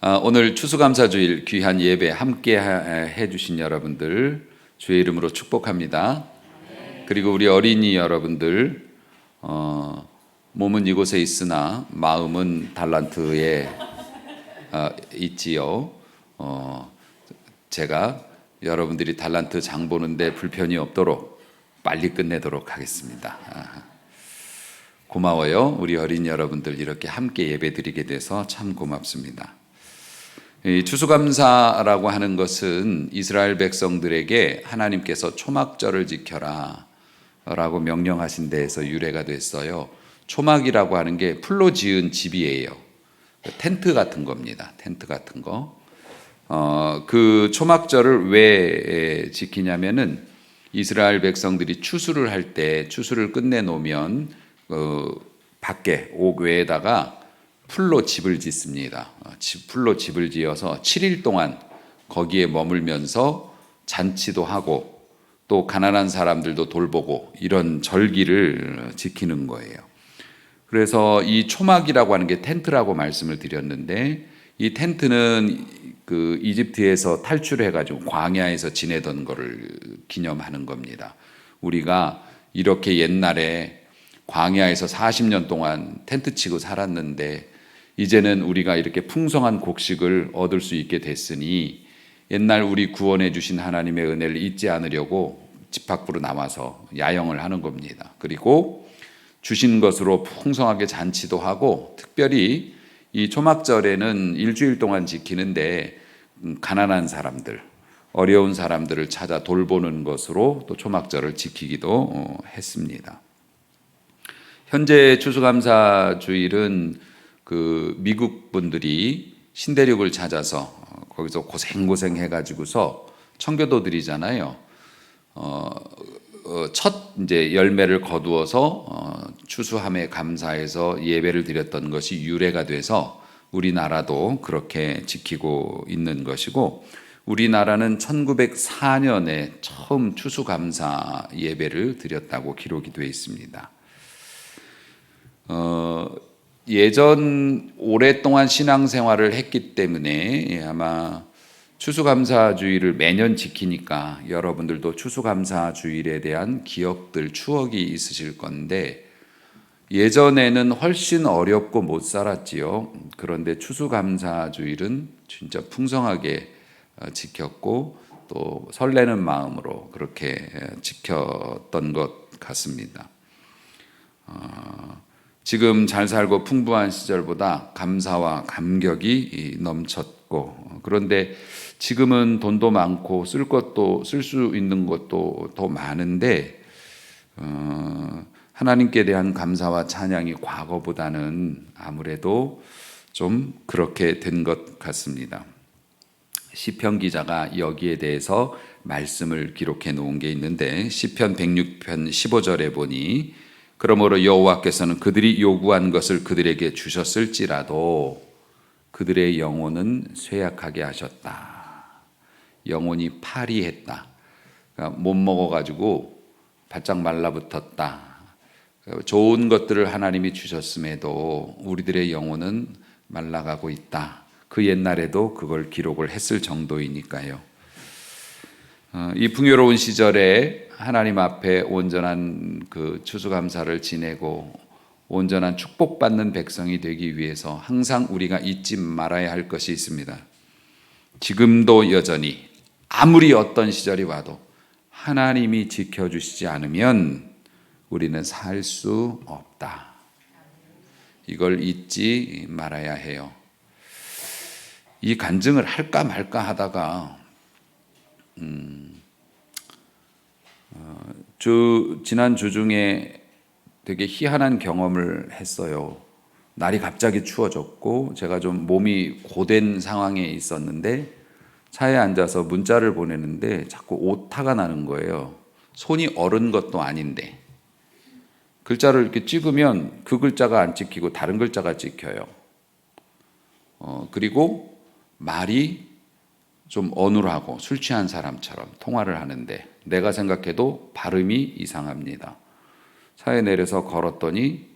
오늘 추수감사주일 귀한 예배 함께 해주신 여러분들 주의 이름으로 축복합니다. 그리고 우리 어린이 여러분들 몸은 이곳에 있으나 마음은 달란트에 있지요. 제가 여러분들이 달란트 장 보는데 불편이 없도록 빨리 끝내도록 하겠습니다. 고마워요. 우리 어린이 여러분들 이렇게 함께 예배 드리게 돼서 참 고맙습니다. 이 추수감사라고 하는 것은 이스라엘 백성들에게 하나님께서 초막절을 지켜라 라고 명령하신 데에서 유래가 됐어요. 초막이라고 하는 게 풀로 지은 집이에요. 텐트 같은 겁니다. 텐트 같은 거. 그 초막절을 왜 지키냐면은 이스라엘 백성들이 추수를 할 때 추수를 끝내 놓으면 밖에 옥 외에다가 풀로 집을 짓습니다. 풀로 집을 지어서 7일 동안 거기에 머물면서 잔치도 하고 또 가난한 사람들도 돌보고 이런 절기를 지키는 거예요. 그래서 이 초막이라고 하는 게 텐트라고 말씀을 드렸는데, 이 텐트는 그 이집트에서 탈출해가지고 광야에서 지내던 거를 기념하는 겁니다. 우리가 이렇게 옛날에 광야에서 40년 동안 텐트 치고 살았는데 이제는 우리가 이렇게 풍성한 곡식을 얻을 수 있게 됐으니 옛날 우리 구원해 주신 하나님의 은혜를 잊지 않으려고 집 밖으로 나와서 야영을 하는 겁니다. 그리고 주신 것으로 풍성하게 잔치도 하고, 특별히 이 초막절에는 일주일 동안 지키는데 가난한 사람들, 어려운 사람들을 찾아 돌보는 것으로 또 초막절을 지키기도 했습니다. 현재 추수감사주일은 그 미국 분들이 신대륙을 찾아서 거기서 고생 해가지고서 청교도들이잖아요. 첫 이제 열매를 거두어서 추수함에 감사해서 예배를 드렸던 것이 유래가 돼서 우리나라도 그렇게 지키고 있는 것이고, 우리나라는 1904년에 처음 추수감사 예배를 드렸다고 기록이 되어 있습니다. 예전 오랫동안 신앙생활을 했기 때문에 아마 추수감사주일을 매년 지키니까 여러분들도 추수감사주일에 대한 기억들, 추억이 있으실 건데, 예전에는 훨씬 어렵고 못 살았지요. 그런데 추수감사주일은 진짜 풍성하게 지켰고 또 설레는 마음으로 그렇게 지켰던 것 같습니다. 지금 잘 살고 풍부한 시절보다 감사와 감격이 넘쳤고, 그런데 지금은 돈도 많고 쓸 수 있는 것도 더 많은데 하나님께 대한 감사와 찬양이 과거보다는 아무래도 좀 그렇게 된 것 같습니다. 시편 기자가 여기에 대해서 말씀을 기록해 놓은 게 있는데, 시편 106편 15절에 보니 그러므로 여호와께서는 그들이 요구한 것을 그들에게 주셨을지라도 그들의 영혼은 쇠약하게 하셨다. 영혼이 파리했다. 그러니까 못 먹어가지고 바짝 말라붙었다. 좋은 것들을 하나님이 주셨음에도 우리들의 영혼은 말라가고 있다. 그 옛날에도 그걸 기록을 했을 정도이니까요. 이 풍요로운 시절에 하나님 앞에 온전한 그 추수감사를 지내고 온전한 축복받는 백성이 되기 위해서 항상 우리가 잊지 말아야 할 것이 있습니다. 지금도 여전히 아무리 어떤 시절이 와도 하나님이 지켜주시지 않으면 우리는 살 수 없다. 이걸 잊지 말아야 해요. 이 간증을 할까 말까 하다가 지난 주 중에 되게 희한한 경험을 했어요. 날이 갑자기 추워졌고 제가 좀 몸이 고된 상황에 있었는데 차에 앉아서 문자를 보내는데 자꾸 오타가 나는 거예요. 손이 얼은 것도 아닌데 글자를 이렇게 찍으면 그 글자가 안 찍히고 다른 글자가 찍혀요. 그리고 말이 좀 어눌하고 술 취한 사람처럼 통화를 하는데 내가 생각해도 발음이 이상합니다. 차에 내려서 걸었더니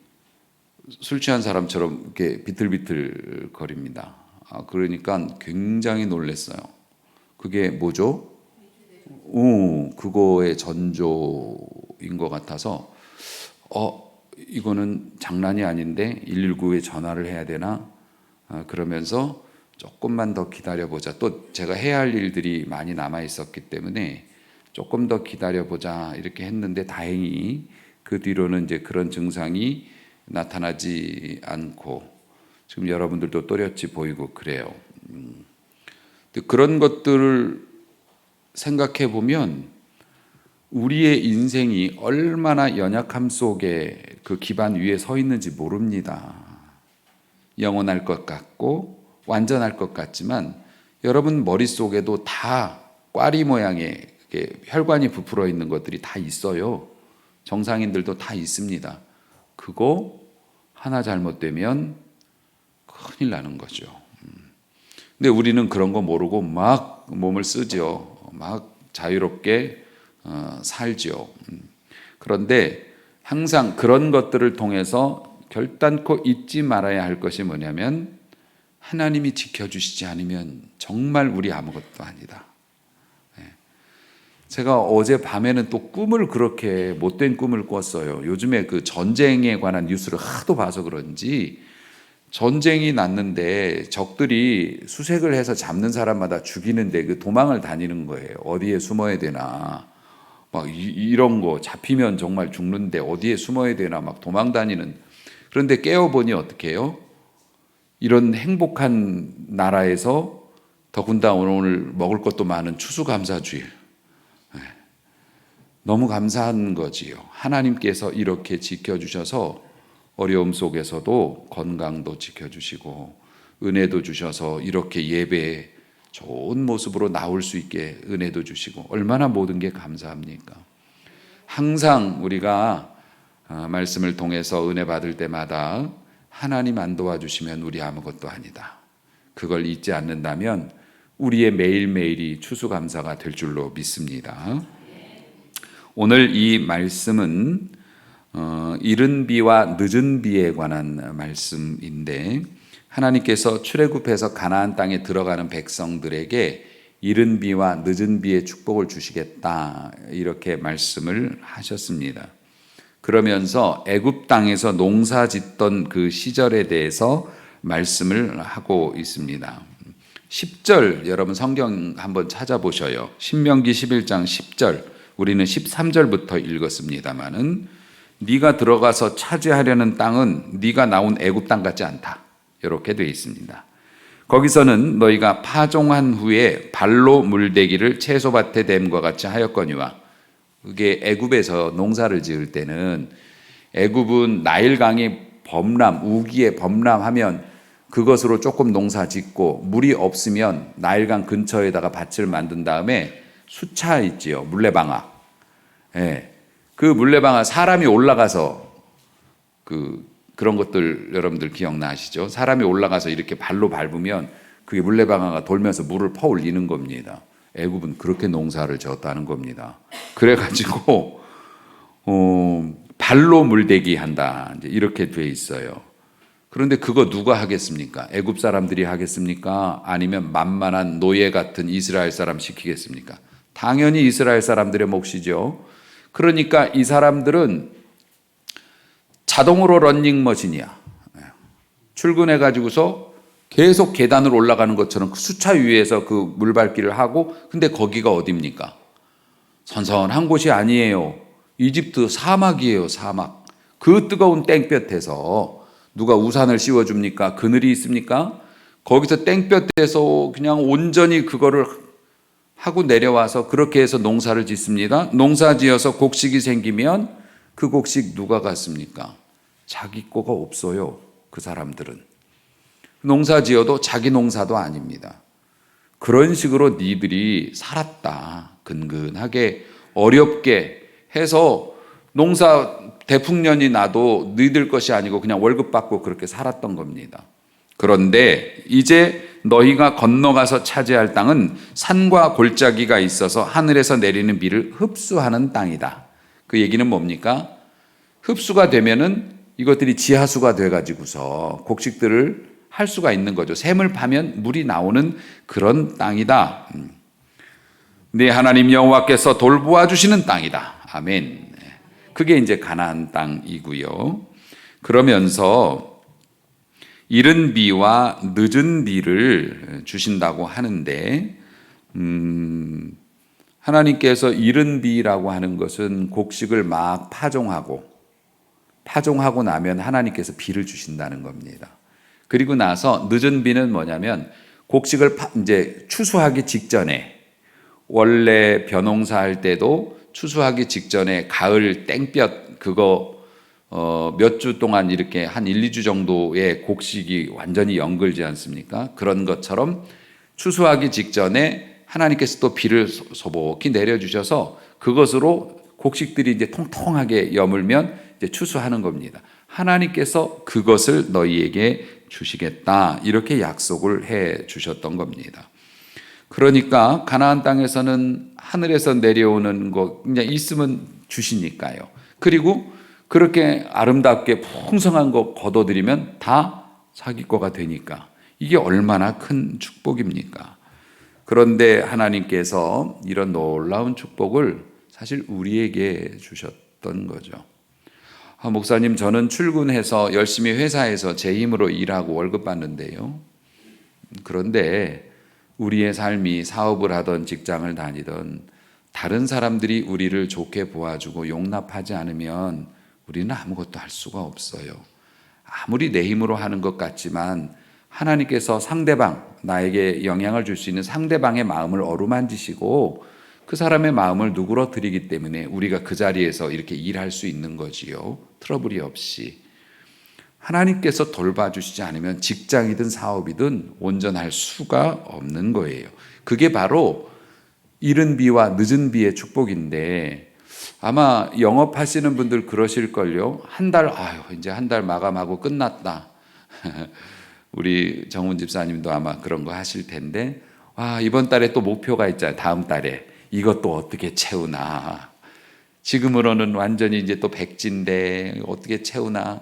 술 취한 사람처럼 이렇게 비틀비틀 거립니다. 그러니까 굉장히 놀랐어요. 그게 뭐죠? 그거의 전조인 것 같아서 이거는 장난이 아닌데 119에 전화를 해야 되나? 그러면서 조금만 더 기다려보자. 또 제가 해야 할 일들이 많이 남아 있었기 때문에 조금 더 기다려보자 이렇게 했는데 다행히 그 뒤로는 이제 그런 증상이 나타나지 않고 지금 여러분들도 또렷이 보이고 그래요. 그런 것들을 생각해 보면 우리의 인생이 얼마나 연약함 속에 그 기반 위에 서 있는지 모릅니다. 영원할 것 같고 완전할 것 같지만 여러분 머릿속에도 다 꽈리 모양의 혈관이 부풀어 있는 것들이 다 있어요. 정상인들도 다 있습니다. 그거 하나 잘못되면 큰일 나는 거죠. 근데 우리는 그런 거 모르고 막 몸을 쓰죠. 막 자유롭게 살죠. 그런데 항상 그런 것들을 통해서 결단코 잊지 말아야 할 것이 뭐냐면 하나님이 지켜주시지 않으면 정말 우리 아무것도 아니다. 제가 어제 밤에는 또 꿈을 그렇게 못된 꿈을 꿨어요. 요즘에 그 전쟁에 관한 뉴스를 하도 봐서 그런지 전쟁이 났는데 적들이 수색을 해서 잡는 사람마다 죽이는데 그 도망을 다니는 거예요. 어디에 숨어야 되나. 막 이런 거 잡히면 정말 죽는데 어디에 숨어야 되나 막 도망 다니는. 그런데 깨어보니 어떻게 해요? 이런 행복한 나라에서 더군다나 오늘 먹을 것도 많은 추수감사주일. 너무 감사한 거지요. 하나님께서 이렇게 지켜주셔서 어려움 속에서도 건강도 지켜주시고 은혜도 주셔서 이렇게 예배에 좋은 모습으로 나올 수 있게 은혜도 주시고 얼마나 모든 게 감사합니까? 항상 우리가 말씀을 통해서 은혜 받을 때마다 하나님 안 도와주시면 우리 아무것도 아니다. 그걸 잊지 않는다면 우리의 매일매일이 추수감사가 될 줄로 믿습니다. 오늘 이 말씀은 이른 비와 늦은 비에 관한 말씀인데 하나님께서 출애굽해서 가나안 땅에 들어가는 백성들에게 이른 비와 늦은 비의 축복을 주시겠다 이렇게 말씀을 하셨습니다. 그러면서 애굽 땅에서 농사 짓던 그 시절에 대해서 말씀을 하고 있습니다. 10절 여러분 성경 한번 찾아보셔요. 신명기 11장 10절 우리는 13절부터 읽었습니다마는 네가 들어가서 차지하려는 땅은 네가 나온 애굽 땅 같지 않다. 이렇게 되어 있습니다. 거기서는 너희가 파종한 후에 발로 물대기를 채소밭에 댐과 같이 하였거니와 그게 애굽에서 농사를 지을 때는 애굽은 나일강이 범람, 우기에 범람하면 그것으로 조금 농사 짓고 물이 없으면 나일강 근처에다가 밭을 만든 다음에 수차 있지요. 물레방아. 예. 그 물레방아 사람이 올라가서 그런 것들 여러분들 기억나시죠? 사람이 올라가서 이렇게 발로 밟으면 그게 물레방아가 돌면서 물을 퍼올리는 겁니다. 애굽은 그렇게 농사를 지었다는 겁니다. 그래가지고 발로 물대기 한다 이제 이렇게 돼 있어요. 그런데 그거 누가 하겠습니까? 애굽 사람들이 하겠습니까? 아니면 만만한 노예 같은 이스라엘 사람 시키겠습니까? 당연히 이스라엘 사람들의 몫이죠. 그러니까 이 사람들은 자동으로 런닝머신이야. 출근해가지고서 계속 계단을 올라가는 것처럼 그 수차 위에서 그 물밟기를 하고 근데 거기가 어딥니까? 선선한 곳이 아니에요. 이집트 사막이에요. 사막. 그 뜨거운 땡볕에서 누가 우산을 씌워줍니까? 그늘이 있습니까? 거기서 땡볕에서 그냥 온전히 그거를 하고 내려와서 그렇게 해서 농사를 짓습니다. 농사 지어서 곡식이 생기면 그 곡식 누가 갖습니까? 자기 거가 없어요. 그 사람들은. 농사 지어도 자기 농사도 아닙니다. 그런 식으로 니들이 살았다. 근근하게 어렵게 해서 농사 대풍년이 나도 너희들 것이 아니고 그냥 월급 받고 그렇게 살았던 겁니다. 그런데 이제 너희가 건너가서 차지할 땅은 산과 골짜기가 있어서 하늘에서 내리는 비를 흡수하는 땅이다. 그 얘기는 뭡니까? 흡수가 되면은 이것들이 지하수가 돼가지고서 곡식들을 할 수가 있는 거죠. 샘을 파면 물이 나오는 그런 땅이다. 네, 하나님 여호와께서 돌보아 주시는 땅이다. 아멘. 그게 이제 가나안 땅이고요. 그러면서 이른 비와 늦은 비를 주신다고 하는데, 하나님께서 이른 비라고 하는 것은 곡식을 막 파종하고 나면 하나님께서 비를 주신다는 겁니다. 그리고 나서 늦은 비는 뭐냐면 곡식을 이제 추수하기 직전에, 원래 벼농사 할 때도 추수하기 직전에 가을 땡볕 그거 몇 주 동안 이렇게 한 1, 2주 정도의 곡식이 완전히 연글지 않습니까? 그런 것처럼 추수하기 직전에 하나님께서 또 비를 소복히 내려주셔서 그것으로 곡식들이 이제 통통하게 여물면 이제 추수하는 겁니다. 하나님께서 그것을 너희에게 주시겠다, 이렇게 약속을 해 주셨던 겁니다. 그러니까 가나안 땅에서는 하늘에서 내려오는 거 그냥 있으면 주시니까요. 그리고 그렇게 아름답게 풍성한 거 거둬들이면 다 자기 거가 되니까 이게 얼마나 큰 축복입니까? 그런데 하나님께서 이런 놀라운 축복을 사실 우리에게 주셨던 거죠. 목사님, 저는 출근해서 열심히 회사에서 제 힘으로 일하고 월급 받는데요. 그런데 우리의 삶이 사업을 하던 직장을 다니던 다른 사람들이 우리를 좋게 보아주고 용납하지 않으면 우리는 아무것도 할 수가 없어요. 아무리 내 힘으로 하는 것 같지만 하나님께서 상대방, 나에게 영향을 줄 수 있는 상대방의 마음을 어루만지시고 그 사람의 마음을 누그러뜨리기 때문에 우리가 그 자리에서 이렇게 일할 수 있는 거지요. 트러블이 없이. 하나님께서 돌봐주시지 않으면 직장이든 사업이든 온전할 수가 없는 거예요. 그게 바로 이른 비와 늦은 비의 축복인데, 아마 영업하시는 분들 그러실걸요. 이제 한 달 마감하고 끝났다. 우리 정훈 집사님도 아마 그런 거 하실 텐데, 이번 달에 또 목표가 있잖아요. 다음 달에 이것도 어떻게 채우나. 지금으로는 완전히 이제 또 백지인데 어떻게 채우나.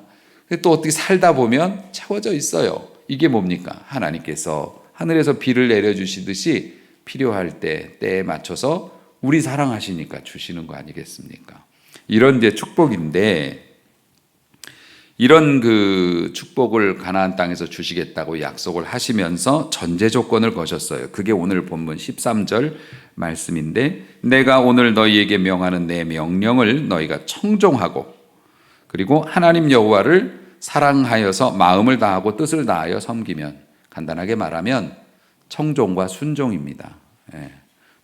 또 어떻게 살다 보면 채워져 있어요. 이게 뭡니까? 하나님께서 하늘에서 비를 내려주시듯이 필요할 때에 맞춰서 우리 사랑하시니까 주시는 거 아니겠습니까? 이런 이제 축복인데, 이런 그 축복을 가나안 땅에서 주시겠다고 약속을 하시면서 전제 조건을 거셨어요. 그게 오늘 본문 13절 말씀인데, 내가 오늘 너희에게 명하는 내 명령을 너희가 청종하고, 그리고 하나님 여호와를 사랑하여서 마음을 다하고 뜻을 다하여 섬기면, 간단하게 말하면 청종과 순종입니다.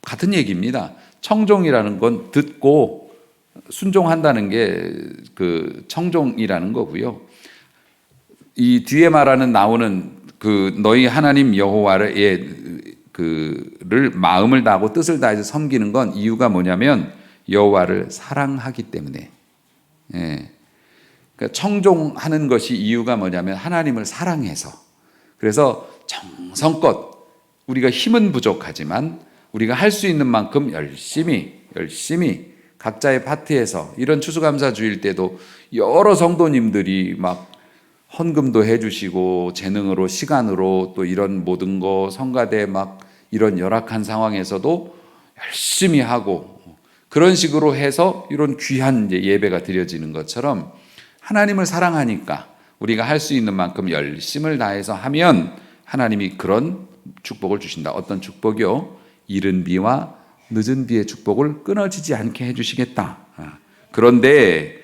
같은 얘기입니다. 청종이라는 건 듣고 순종한다는 게 그 청종이라는 거고요. 이 뒤에 나오는 그 너희 하나님 여호와를 그를 마음을 다하고 뜻을 다해서 섬기는 건 이유가 뭐냐면 여호와를 사랑하기 때문에. 그러니까 청종하는 것이 이유가 뭐냐면 하나님을 사랑해서. 그래서 정성껏 우리가 힘은 부족하지만 우리가 할 수 있는 만큼 열심히 각자의 파트에서, 이런 추수감사 주일 때도 여러 성도님들이 막 헌금도 해주시고 재능으로 시간으로 또 이런 모든 거 성가대 막 이런 열악한 상황에서도 열심히 하고, 그런 식으로 해서 이런 귀한 예배가 드려지는 것처럼 하나님을 사랑하니까 우리가 할 수 있는 만큼 열심을 다해서 하면 하나님이 그런 축복을 주신다. 어떤 축복이요? 이른 비와 늦은 비의 축복을 끊어지지 않게 해주시겠다. 그런데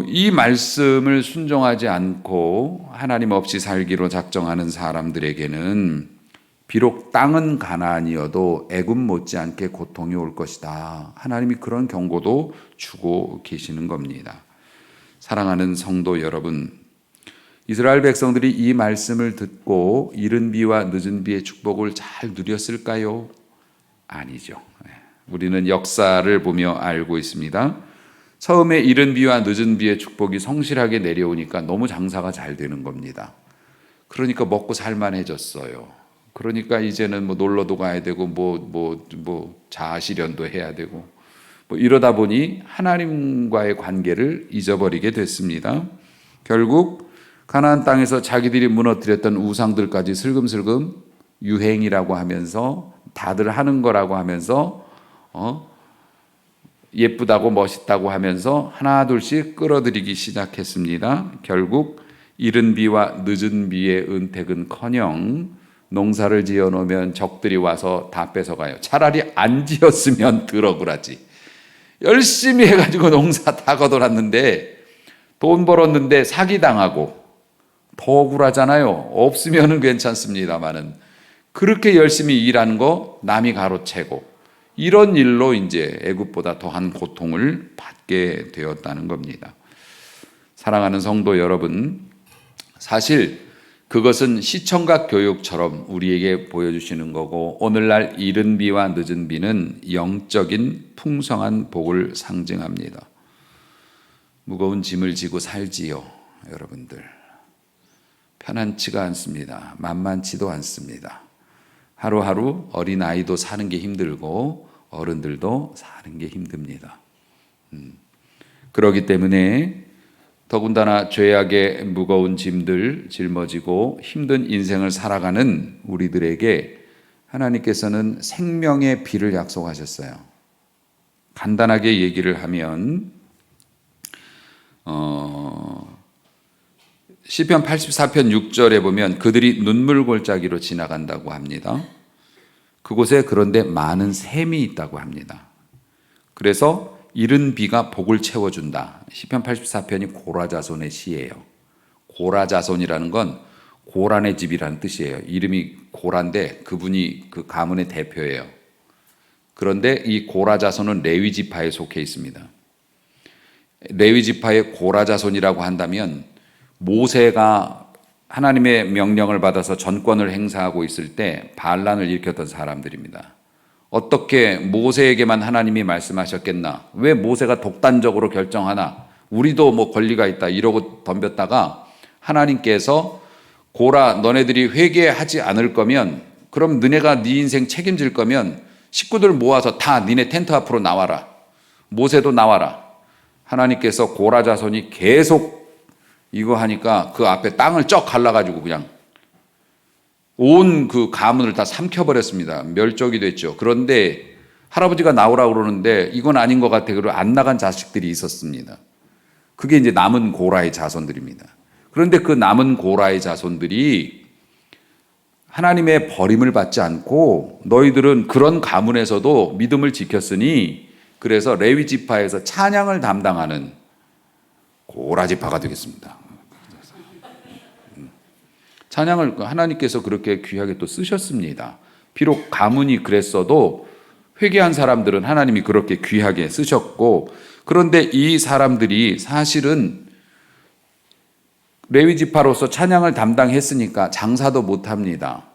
이 말씀을 순종하지 않고 하나님 없이 살기로 작정하는 사람들에게는 비록 땅은 가나안이어도 애굽 못지않게 고통이 올 것이다. 하나님이 그런 경고도 주고 계시는 겁니다. 사랑하는 성도 여러분, 이스라엘 백성들이 이 말씀을 듣고 이른 비와 늦은 비의 축복을 잘 누렸을까요? 아니죠. 우리는 역사를 보며 알고 있습니다. 처음에 이른 비와 늦은 비의 축복이 성실하게 내려오니까 너무 장사가 잘 되는 겁니다. 그러니까 먹고 살만해졌어요. 그러니까 이제는 뭐 놀러도 가야 되고 자아실현도 해야 되고 이러다 보니 하나님과의 관계를 잊어버리게 됐습니다. 결국 가나안 땅에서 자기들이 무너뜨렸던 우상들까지 슬금슬금 유행이라고 하면서 다들 하는 거라고 하면서 예쁘다고 멋있다고 하면서 하나둘씩 끌어들이기 시작했습니다. 결국 이른 비와 늦은 비의 은택은커녕 농사를 지어놓으면 적들이 와서 다 뺏어가요. 차라리 안 지었으면 들어그라지. 열심히 해가지고 농사 다 거둬놨는데 돈 벌었는데 사기당하고 더 억울하잖아요. 없으면 괜찮습니다만은 그렇게 열심히 일한 거 남이 가로채고 이런 일로 이제 애굽보다 더한 고통을 받게 되었다는 겁니다. 사랑하는 성도 여러분, 사실 그것은 시청각 교육처럼 우리에게 보여주시는 거고 오늘날 이른 비와 늦은 비는 영적인 풍성한 복을 상징합니다. 무거운 짐을 지고 살지요, 여러분들. 편안치가 않습니다. 만만치도 않습니다. 하루하루 어린아이도 사는 게 힘들고 어른들도 사는 게 힘듭니다. 그렇기 때문에 더군다나 죄악의 무거운 짐들 짊어지고 힘든 인생을 살아가는 우리들에게 하나님께서는 생명의 비를 약속하셨어요. 간단하게 얘기를 하면 시편 84편 6절에 보면 그들이 눈물 골짜기로 지나간다고 합니다. 그곳에 그런데 많은 샘이 있다고 합니다. 그래서 이른 비가 복을 채워준다. 시편 84편이 고라자손의 시예요. 고라자손이라는 건 고란의 집이라는 뜻이에요. 이름이 고란데 그분이 그 가문의 대표예요. 그런데 이 고라자손은 레위 지파에 속해 있습니다. 레위 지파의 고라자손이라고 한다면 모세가 하나님의 명령을 받아서 전권을 행사하고 있을 때 반란을 일으켰던 사람들입니다. 어떻게 모세에게만 하나님이 말씀하셨겠나? 왜 모세가 독단적으로 결정하나? 우리도 뭐 권리가 있다 이러고 덤볐다가 하나님께서 고라 너네들이 회개하지 않을 거면 그럼 너네가 네 인생 책임질 거면 식구들 모아서 다 니네 텐트 앞으로 나와라. 모세도 나와라. 하나님께서 고라 자손이 계속 이거 하니까 그 앞에 땅을 쩍 갈라가지고 그냥 온 그 가문을 다 삼켜버렸습니다. 멸족이 됐죠. 그런데 할아버지가 나오라고 그러는데 이건 아닌 것 같아. 그리고 안 나간 자식들이 있었습니다. 그게 이제 남은 고라의 자손들입니다. 그런데 그 남은 고라의 자손들이 하나님의 버림을 받지 않고 너희들은 그런 가문에서도 믿음을 지켰으니 그래서 레위 지파에서 찬양을 담당하는 고라 지파가 되겠습니다. 찬양을 하나님께서 그렇게 귀하게 또 쓰셨습니다. 비록 가문이 그랬어도 회개한 사람들은 하나님이 그렇게 귀하게 쓰셨고 그런데 이 사람들이 사실은 레위 지파로서 찬양을 담당했으니까 장사도 못합니다.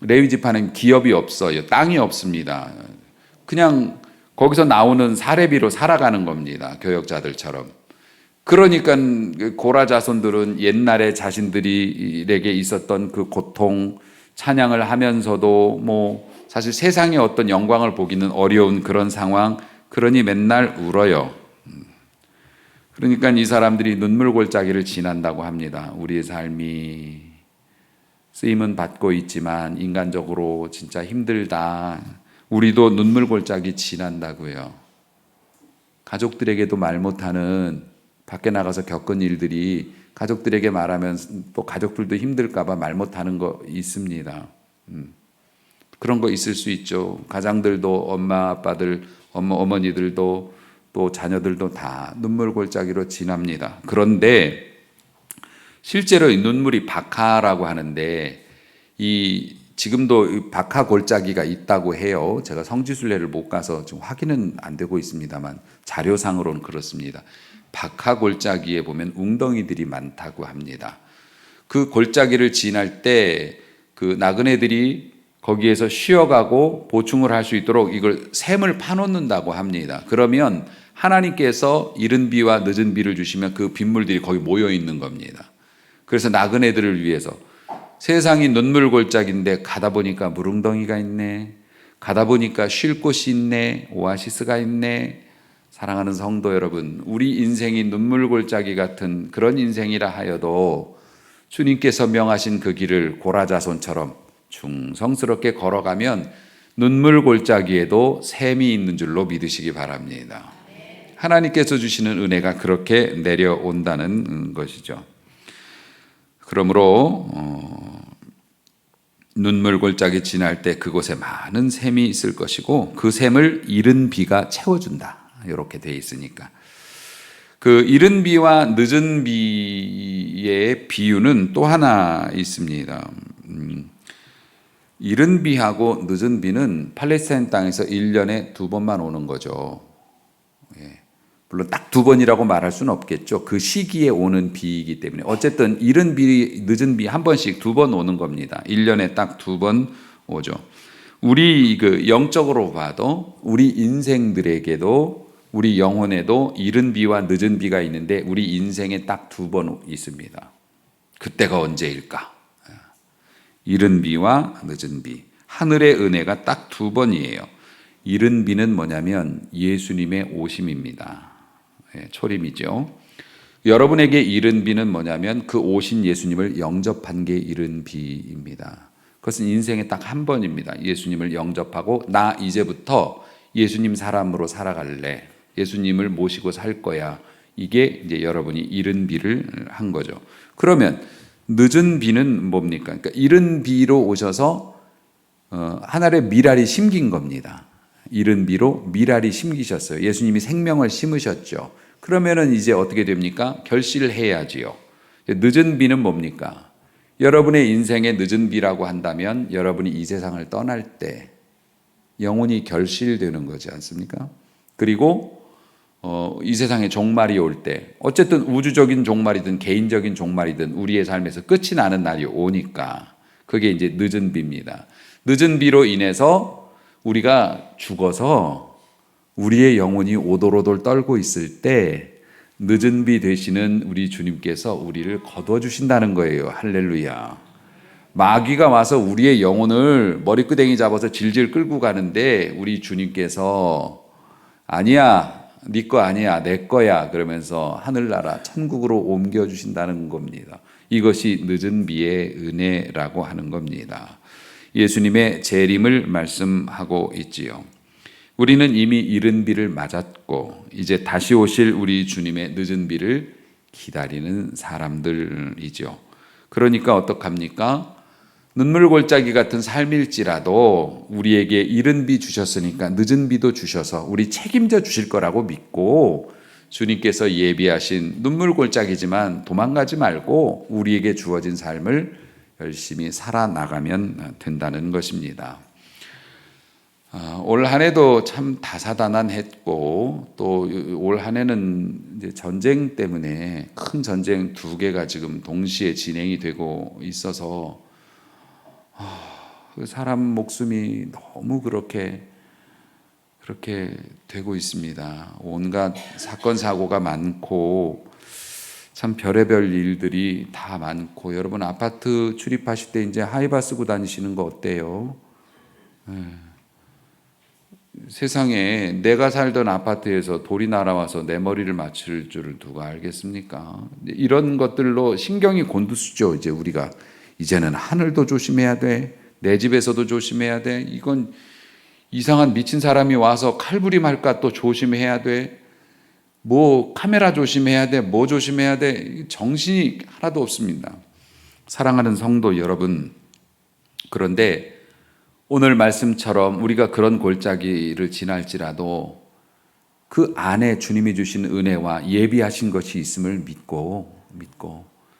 레위 지파는 기업이 없어요. 땅이 없습니다. 그냥 거기서 나오는 사례비로 살아가는 겁니다. 교역자들처럼. 그러니까 고라 자손들은 옛날에 자신들에게 있었던 그 고통, 찬양을 하면서도 뭐 사실 세상의 어떤 영광을 보기는 어려운 그런 상황, 그러니 맨날 울어요. 그러니까 이 사람들이 눈물 골짜기를 지난다고 합니다. 우리의 삶이 쓰임은 받고 있지만 인간적으로 진짜 힘들다. 우리도 눈물 골짜기 지난다고요. 가족들에게도 말 못하는 밖에 나가서 겪은 일들이 가족들에게 말하면 또 가족들도 힘들까 봐 말 못하는 거 있습니다. 그런 거 있을 수 있죠. 가장들도 엄마 아빠들 어머니들도 또 자녀들도 다 눈물 골짜기로 지납니다. 그런데 실제로 이 눈물이 박하라고 하는데 이 지금도 박하 골짜기가 있다고 해요. 제가 성지순례를 못 가서 지금 확인은 안 되고 있습니다만 자료상으로는 그렇습니다. 박하 골짜기에 보면 웅덩이들이 많다고 합니다. 그 골짜기를 지날 때 그 나그네들이 거기에서 쉬어가고 보충을 할 수 있도록 이걸 샘을 파놓는다고 합니다. 그러면 하나님께서 이른 비와 늦은 비를 주시면 그 빗물들이 거기 모여 있는 겁니다. 그래서 나그네들을 위해서 세상이 눈물 골짜기인데 가다 보니까 물웅덩이가 있네. 가다 보니까 쉴 곳이 있네. 오아시스가 있네. 사랑하는 성도 여러분, 우리 인생이 눈물 골짜기 같은 그런 인생이라 하여도 주님께서 명하신 그 길을 고라자손처럼 충성스럽게 걸어가면 눈물 골짜기에도 샘이 있는 줄로 믿으시기 바랍니다. 하나님께서 주시는 은혜가 그렇게 내려온다는 것이죠. 그러므로 눈물 골짜기 지날 때 그곳에 많은 샘이 있을 것이고 그 샘을 이른 비가 채워준다. 이렇게 돼 있으니까. 그 이른 비와 늦은 비의 비유는 또 하나 있습니다. 이른 비하고 늦은 비는 팔레스타인 땅에서 1년에 2번만 오는 거죠. 물론 딱 2번이라고 말할 수는 없겠죠. 그 시기에 오는 비이기 때문에. 어쨌든 이른 비, 늦은 비 한 번씩 2번 오는 겁니다. 1년에 딱 2번 오죠. 우리 그 영적으로 봐도 우리 인생들에게도 우리 영혼에도 이른 비와 늦은 비가 있는데 우리 인생에 딱 2번 있습니다. 그때가 언제일까? 이른 비와 늦은 비. 하늘의 은혜가 딱 2번이에요. 이른 비는 뭐냐면 예수님의 오심입니다. 초림이죠. 여러분에게 이른 비는 뭐냐면 그 오신 예수님을 영접한 게 이른 비입니다. 그것은 인생에 딱 한 번입니다. 예수님을 영접하고 나 이제부터 예수님 사람으로 살아갈래. 예수님을 모시고 살 거야. 이게 이제 여러분이 이른 비를 한 거죠. 그러면 늦은 비는 뭡니까? 그러니까 이른 비로 오셔서 하늘의 미랄이 심긴 겁니다. 이른 비로 미랄이 심기셨어요. 예수님이 생명을 심으셨죠. 그러면은 이제 어떻게 됩니까? 결실을 해야지요. 늦은 비는 뭡니까? 여러분의 인생의 늦은 비라고 한다면 여러분이 이 세상을 떠날 때 영혼이 결실되는 거지 않습니까? 그리고 이 세상에 종말이 올 때 어쨌든 우주적인 종말이든 개인적인 종말이든 우리의 삶에서 끝이 나는 날이 오니까 그게 이제 늦은 비입니다. 늦은 비로 인해서 우리가 죽어서 우리의 영혼이 오돌오돌 떨고 있을 때 늦은 비 되시는 우리 주님께서 우리를 거두어 주신다는 거예요. 할렐루야. 마귀가 와서 우리의 영혼을 머리끄댕이 잡아서 질질 끌고 가는데 우리 주님께서 아니야, 네 거 아니야, 내 거야 그러면서 하늘나라 천국으로 옮겨주신다는 겁니다. 이것이 늦은 비의 은혜라고 하는 겁니다. 예수님의 재림을 말씀하고 있지요. 우리는 이미 이른 비를 맞았고 이제 다시 오실 우리 주님의 늦은 비를 기다리는 사람들이죠. 그러니까 어떡합니까? 눈물 골짜기 같은 삶일지라도 우리에게 이른 비 주셨으니까 늦은 비도 주셔서 우리 책임져 주실 거라고 믿고 주님께서 예비하신 눈물 골짜기지만 도망가지 말고 우리에게 주어진 삶을 열심히 살아나가면 된다는 것입니다. 올 한 해도 참 다사다난했고 또 올 한 해는 이제 전쟁 때문에 큰 전쟁 2개가 지금 동시에 진행이 되고 있어서 사람 목숨이 너무 그렇게 되고 있습니다. 온갖 사건 사고가 많고 참 별의별 일들이 다 많고 여러분 아파트 출입하실 때 이제 하이바 쓰고 다니시는 거 어때요? 세상에 내가 살던 아파트에서 돌이 날아와서 내 머리를 맞출 줄을 누가 알겠습니까? 이런 것들로 신경이 곤두서죠. 이제 우리가 이제는 하늘도 조심해야 돼. 내 집에서도 조심해야 돼. 이건 이상한 미친 사람이 와서 칼부림할까 또 조심해야 돼. 뭐 카메라 조심해야 돼. 뭐 조심해야 돼. 정신이 하나도 없습니다. 사랑하는 성도 여러분, 그런데 오늘 말씀처럼 우리가 그런 골짜기를 지날지라도 그 안에 주님이 주신 은혜와 예비하신 것이 있음을 믿고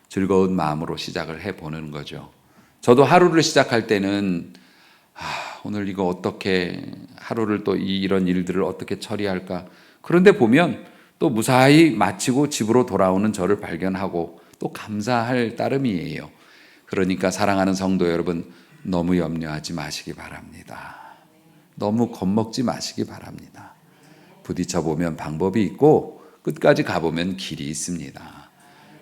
즐거운 마음으로 시작을 해보는 거죠. 저도 하루를 시작할 때는 오늘 이거 어떻게 하루를 또 이런 일들을 어떻게 처리할까. 그런데 보면 또 무사히 마치고 집으로 돌아오는 저를 발견하고 또 감사할 따름이에요. 그러니까 사랑하는 성도 여러분, 너무 염려하지 마시기 바랍니다. 너무 겁먹지 마시기 바랍니다. 부딪혀 보면 방법이 있고 끝까지 가보면 길이 있습니다.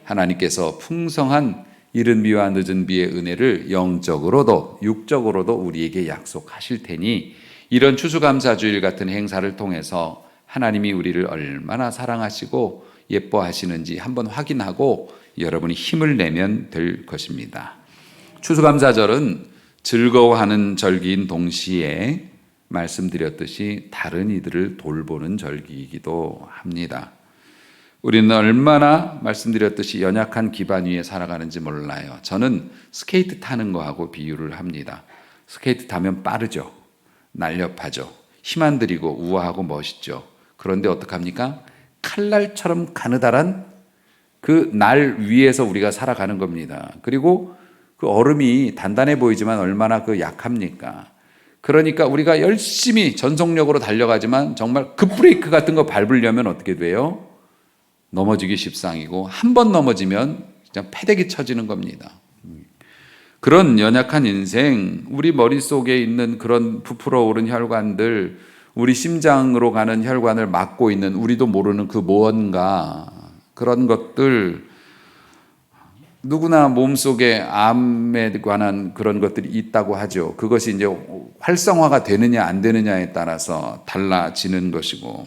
하나님께서 풍성한 이른 비와 늦은 비의 은혜를 영적으로도 육적으로도 우리에게 약속하실 테니 이런 추수감사주일 같은 행사를 통해서 하나님이 우리를 얼마나 사랑하시고 예뻐하시는지 한번 확인하고 여러분이 힘을 내면 될 것입니다. 추수감사절은 즐거워하는 절기인 동시에 말씀드렸듯이 다른 이들을 돌보는 절기이기도 합니다. 우리는 얼마나 말씀드렸듯이 연약한 기반 위에 살아가는지 몰라요. 저는 스케이트 타는 거하고 비유를 합니다. 스케이트 타면 빠르죠. 날렵하죠. 힘 안 들이고 우아하고 멋있죠. 그런데 어떡합니까? 칼날처럼 가느다란 그 날 위에서 우리가 살아가는 겁니다. 그리고 그 얼음이 단단해 보이지만 얼마나 그 약합니까? 그러니까 우리가 열심히 전속력으로 달려가지만 정말 급브레이크 같은 거 밟으려면 어떻게 돼요? 넘어지기 십상이고 한 번 넘어지면 그냥 패대기 쳐지는 겁니다. 그런 연약한 인생, 우리 머릿속에 있는 그런 부풀어 오른 혈관들, 우리 심장으로 가는 혈관을 막고 있는 우리도 모르는 그 무언가, 그런 것들, 누구나 몸속에 암에 관한 그런 것들이 있다고 하죠. 그것이 이제 활성화가 되느냐 안 되느냐에 따라서 달라지는 것이고,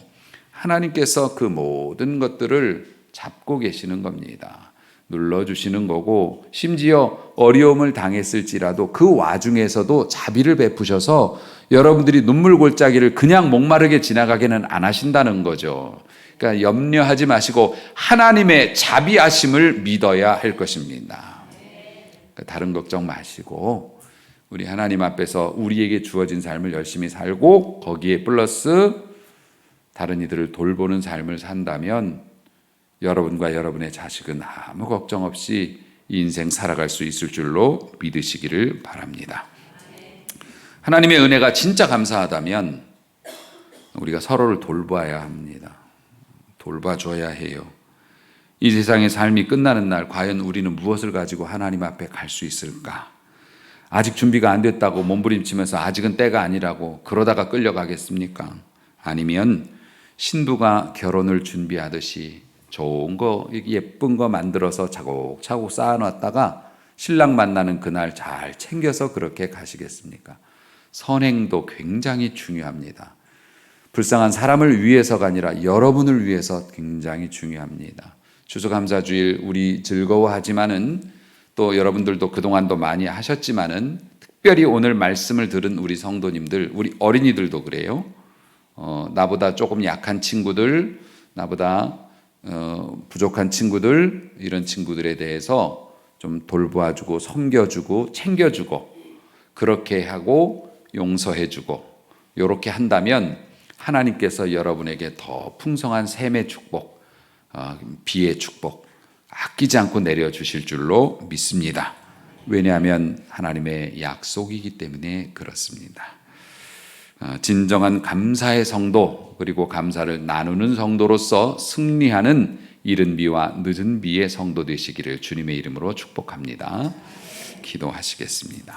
하나님께서 그 모든 것들을 잡고 계시는 겁니다. 눌러주시는 거고, 심지어 어려움을 당했을지라도 그 와중에서도 자비를 베푸셔서 여러분들이 눈물 골짜기를 그냥 목마르게 지나가게는 안 하신다는 거죠. 그러니까 염려하지 마시고 하나님의 자비하심을 믿어야 할 것입니다. 그러니까 다른 걱정 마시고 우리 하나님 앞에서 우리에게 주어진 삶을 열심히 살고 거기에 플러스 다른 이들을 돌보는 삶을 산다면 여러분과 여러분의 자식은 아무 걱정 없이 이 인생 살아갈 수 있을 줄로 믿으시기를 바랍니다. 하나님의 은혜가 진짜 감사하다면 우리가 서로를 돌봐야 합니다. 돌봐줘야 해요. 이 세상의 삶이 끝나는 날 과연 우리는 무엇을 가지고 하나님 앞에 갈 수 있을까? 아직 준비가 안 됐다고 몸부림치면서 아직은 때가 아니라고 그러다가 끌려가겠습니까? 아니면 신부가 결혼을 준비하듯이 좋은 거, 예쁜 거 만들어서 차곡차곡 쌓아놨다가 신랑 만나는 그날 잘 챙겨서 그렇게 가시겠습니까? 선행도 굉장히 중요합니다. 불쌍한 사람을 위해서가 아니라 여러분을 위해서 굉장히 중요합니다. 추수감사주일 우리 즐거워하지만은 또 여러분들도 그동안도 많이 하셨지만은 특별히 오늘 말씀을 들은 우리 성도님들, 우리 어린이들도 그래요. 나보다 조금 약한 친구들, 나보다 부족한 친구들, 이런 친구들에 대해서 좀 돌보아주고 섬겨주고 챙겨주고 그렇게 하고 용서해주고 이렇게 한다면 하나님께서 여러분에게 더 풍성한 샘의 축복, 비의 축복 아끼지 않고 내려주실 줄로 믿습니다. 왜냐하면 하나님의 약속이기 때문에 그렇습니다. 진정한 감사의 성도 그리고 감사를 나누는 성도로서 승리하는 이른 비와 늦은 비의 성도 되시기를 주님의 이름으로 축복합니다. 기도하시겠습니다.